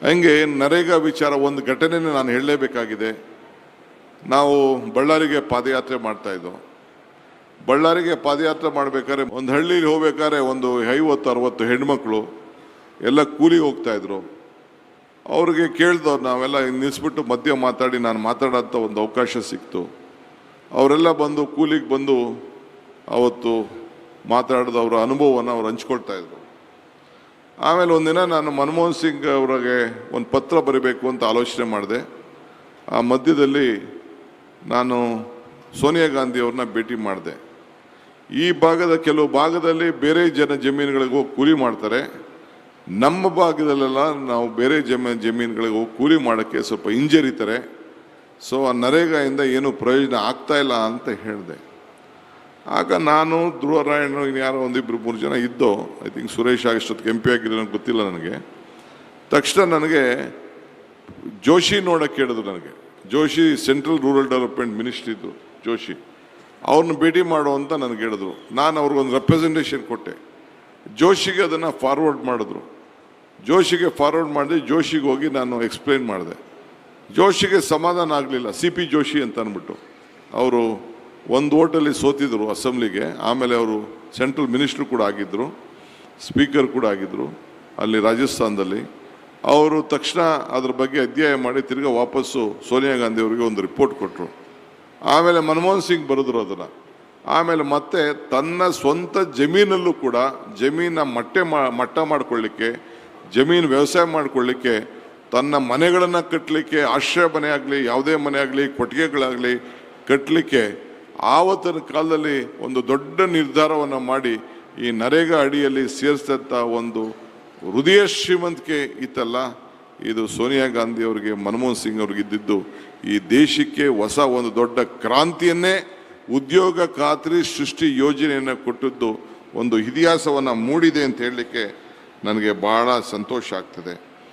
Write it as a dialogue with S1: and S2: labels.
S1: ಹಂಗೆ ನರೇಗಾ ವಿಚಾರ ಒಂದು ಘಟನೆನೇ ನಾನು ಹೇಳಲೇಬೇಕಾಗಿದೆ. ನಾವು ಬಳ್ಳಾರಿಗೆ ಪಾದಯಾತ್ರೆ ಮಾಡ್ತಾ ಇದ್ದೋ. ಬಳ್ಳಾರಿಗೆ ಪಾದಯಾತ್ರೆ ಮಾಡಬೇಕಾದ್ರೆ ಒಂದು ಹಳ್ಳಿಲಿ ಹೋಗ್ಬೇಕಾದ್ರೆ ಒಂದು 50-60 ಹೆಣ್ಮಕ್ಳು ಎಲ್ಲ ಕೂಲಿಗೆ ಹೋಗ್ತಾಯಿದ್ರು. ಅವ್ರಿಗೆ ಕೇಳ್ದೋ, ನಾವೆಲ್ಲ ನಿಲ್ಲಿಸ್ಬಿಟ್ಟು ಮಧ್ಯ ಮಾತಾಡಿ ನಾನು ಮಾತಾಡೋಂಥ ಒಂದು ಅವಕಾಶ ಸಿಕ್ತು. ಅವರೆಲ್ಲ ಬಂದು ಕೂಲಿಗೆ ಬಂದು ಅವತ್ತು ಮಾತಾಡಿದ ಅವರ ಅನುಭವವನ್ನು ಅವ್ರು ಹಂಚ್ಕೊಳ್ತಾಯಿದ್ರು. ಆಮೇಲೆ ಒಂದಿನ ನಾನು ಮನಮೋಹನ್ ಸಿಂಗ್ ಅವರಿಗೆ ಒಂದು ಪತ್ರ ಬರೀಬೇಕು ಅಂತ ಆಲೋಚನೆ ಮಾಡಿದೆ. ಆ ಮಧ್ಯದಲ್ಲಿ ನಾನು ಸೋನಿಯಾ ಗಾಂಧಿ ಅವ್ರನ್ನ ಭೇಟಿ ಮಾಡಿದೆ. ಈ ಭಾಗದ ಕೆಲವು ಭಾಗದಲ್ಲಿ ಬೇರೆ ಜಮೀನುಗಳಿಗೆ ಹೋಗಿ ಕೂಲಿ ಮಾಡ್ತಾರೆ, ನಮ್ಮ ಭಾಗದಲ್ಲೆಲ್ಲ ನಾವು ಬೇರೆ ಜಮೀನುಗಳಿಗೆ ಹೋಗಿ ಕೂಲಿ ಮಾಡೋಕ್ಕೆ ಸ್ವಲ್ಪ ಹಿಂಜರಿತಾರೆ. ಸೊ ಆ ನರೇಗಾಯಿಂದ ಏನೂ ಪ್ರಯೋಜನ ಆಗ್ತಾಯಿಲ್ಲ ಅಂತ ಹೇಳಿದೆ. ಆಗ ನಾನು ಧ್ರುವರಾಯಣ್ಣು ಯಾರೋ 1-2-3 ಜನ ಇದ್ದೋ, ಐ ಥಿಂಕ್ ಸುರೇಶ್ ಆಗಿಷ್ಟೊತ್ತಿಗೆ MP ಆಗಿರೋ ಗೊತ್ತಿಲ್ಲ ನನಗೆ. ತಕ್ಷಣ ನನಗೆ ಜೋಶಿ ನೋಡೋಕ್ಕೆ ಹೇಳಿದ್ರು. ನನಗೆ Joshi central rural development ministry ಇದ್ದರು, ಜೋಶಿ ಅವ್ರನ್ನ ಭೇಟಿ ಮಾಡು ಅಂತ ನನಗೆ ಹೇಳಿದ್ರು. ನಾನು ಅವ್ರಿಗೊಂದು ರೆಪ್ರೆಸೆಂಟೇಷನ್ ಕೊಟ್ಟೆ. ಜೋಶಿಗೆ ಅದನ್ನು ಫಾರ್ವರ್ಡ್ ಮಾಡಿದ್ರು. ಜೋಶಿಗೆ ಫಾರ್ವರ್ಡ್ ಮಾಡಿದೆ. ಜೋಶಿಗೆ ಹೋಗಿ ನಾನು ಎಕ್ಸ್ಪ್ಲೇನ್ ಮಾಡಿದೆ. ಜೋಶಿಗೆ ಸಮಾಧಾನ ಆಗಲಿಲ್ಲ. CP ಜೋಶಿ ಅಂತ ಅಂದ್ಬಿಟ್ಟು ಅವರು ಒಂದು ಓಟಲ್ಲಿ ಸೋತಿದ್ರು ಅಸೆಂಬ್ಲಿಗೆ. ಆಮೇಲೆ ಅವರು ಸೆಂಟ್ರಲ್ ಮಿನಿಸ್ಟ್ರು ಕೂಡ ಆಗಿದ್ದರು, ಸ್ಪೀಕರ್ ಕೂಡ ಆಗಿದ್ದರು ಅಲ್ಲಿ ರಾಜಸ್ಥಾನದಲ್ಲಿ. ಅವರು ತಕ್ಷಣ ಅದ್ರ ಬಗ್ಗೆ ಅಧ್ಯಯನ ಮಾಡಿ ತಿರ್ಗಾ ವಾಪಸ್ಸು ಸೋನಿಯಾ ಗಾಂಧಿ ಅವರಿಗೆ ಒಂದು ರಿಪೋರ್ಟ್ ಕೊಟ್ಟರು. ಆಮೇಲೆ ಮನಮೋಹನ್ ಸಿಂಗ್ ಬರೆದ್ರು ಅದನ್ನು. ಆಮೇಲೆ ಮತ್ತೆ ತನ್ನ ಸ್ವಂತ ಜಮೀನಲ್ಲೂ ಕೂಡ ಜಮೀನ ಮಟ್ಟ ಮಾಡಿಕೊಳ್ಳಿಕ್ಕೆ, ಜಮೀನು ವ್ಯವಸಾಯ ಮಾಡಿಕೊಳ್ಳಿಕ್ಕೆ, ತನ್ನ ಮನೆಗಳನ್ನು ಕಟ್ಟಲಿಕ್ಕೆ, ಆಶ್ರಯ ಮನೆ ಆಗಲಿ, ಯಾವುದೇ ಮನೆ ಆಗಲಿ, ಕೊಟ್ಟಿಗೆಗಳಾಗಲಿ ಕಟ್ಟಲಿಕ್ಕೆ ಆವತ್ತಿನ ಕಾಲದಲ್ಲಿ ಒಂದು ದೊಡ್ಡ ನಿರ್ಧಾರವನ್ನು ಮಾಡಿ ಈ ನರೇಗಾ ಅಡಿಯಲ್ಲಿ ಸೇರಿಸಿದಂಥ ಒಂದು ಹೃದಯ ಶ್ರೀಮಂತಿಕೆ ಇತ್ತಲ್ಲ, ಇದು ಸೋನಿಯಾ ಗಾಂಧಿ ಅವರಿಗೆ, ಮನಮೋಹನ್ ಸಿಂಗ್ ಅವ್ರಿಗೆ ಇದ್ದಿದ್ದು ಈ ದೇಶಕ್ಕೆ ಹೊಸ ಒಂದು ದೊಡ್ಡ ಕ್ರಾಂತಿಯನ್ನೇ, ಉದ್ಯೋಗ ಖಾತ್ರಿ ಸೃಷ್ಟಿ ಯೋಜನೆಯನ್ನು ಕೊಟ್ಟಿದ್ದು ಒಂದು ಇತಿಹಾಸವನ್ನು ಮೂಡಿದೆ ಅಂತ ಹೇಳಲಿಕ್ಕೆ ನನಗೆ ಭಾಳ ಸಂತೋಷ ಆಗ್ತದೆ.